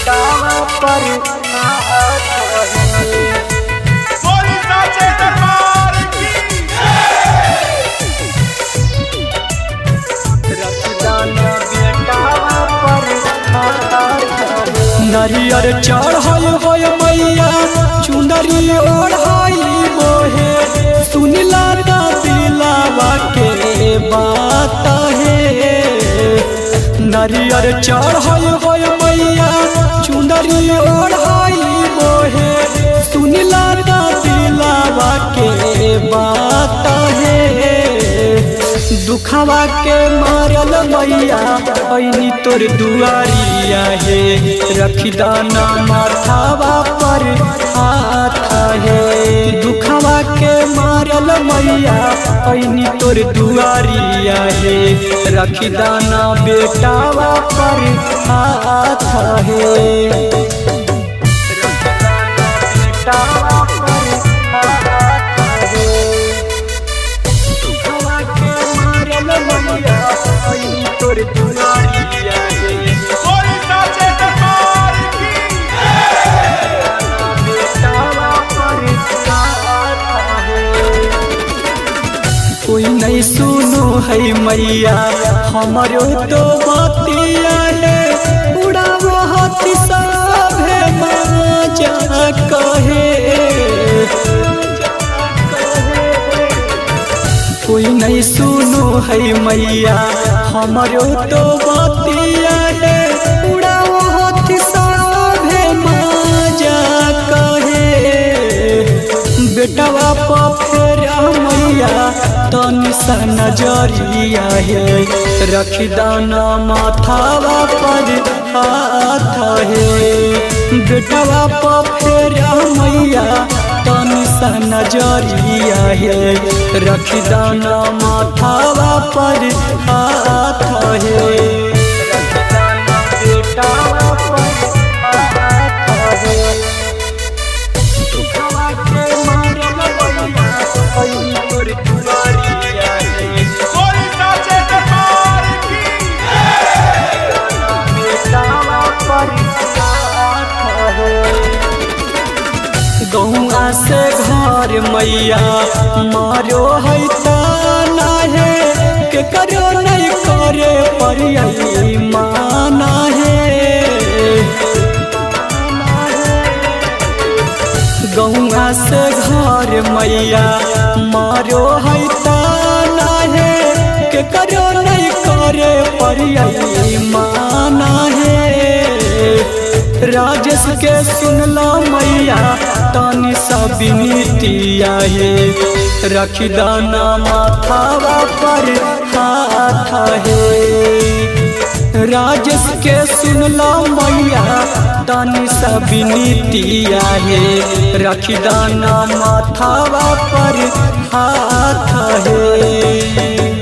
बेटावा पर हाथ है। बोली साचे दरबार की रखदाना बेटावा पर हाथ है। नरियर चढ़ल होय मैया चुनरी ओढ़ाई मोहे सुनला ना दिलावा के बात है। नरियर चढ़ल होय मैया चुनरी ओढ़ाई मोहे सुनला ना दिलावा के बात है। दुखवा के मारल मैया ऐनी तोर दुआरिया है। रखदाना माथावा पर हाथ है। दुखवा के मारल मैया ऐनी तोर दुआरिया है। रखदाना बेटावा पर हाथ है। रखदाना बेटावा पर हाथ है। दुखवा के मारल मैया ऐनी तोर दुआरिया है। बोली साचे दरबार की बेटावा पर हाथ है। कोई नहीं सुनो है मैया हमारो तो बतिया है। उड़ावो हाथी सभे मजा कहे। कोई नहीं सुनो है मैया हमारो तो बतिया है। उड़ावो हाथी सभे मजा कहे। बेटवा पर फेरा मैया तनी सा नजरिया है। रखदाना माथावा पर हाथ है। बेटवा पर फेरा मैया तनी सा नजरिया है। रखदाना माथावा पर हाथ है। रखदाना बेटावा पर हाथ है। दुखवा के मारल मैया ऐनी तोर दुआरिया है। बोली साचे दरबार की बेटावा पर हाथ है। गौआ से घर मैया मारो है ताना है। के करो नहीं करे परियई माना है। गौआ से घर मैया मारो है ताना है। के करो नहीं करे परियई माना है। राजेश के सुनला मैया तानी सा बिनतिया है। रखदाना माथावा पर हाथ है। राजेश के सुनला मैया तानी सा बिनतिया है। रखदाना माथावा पर हाथ है।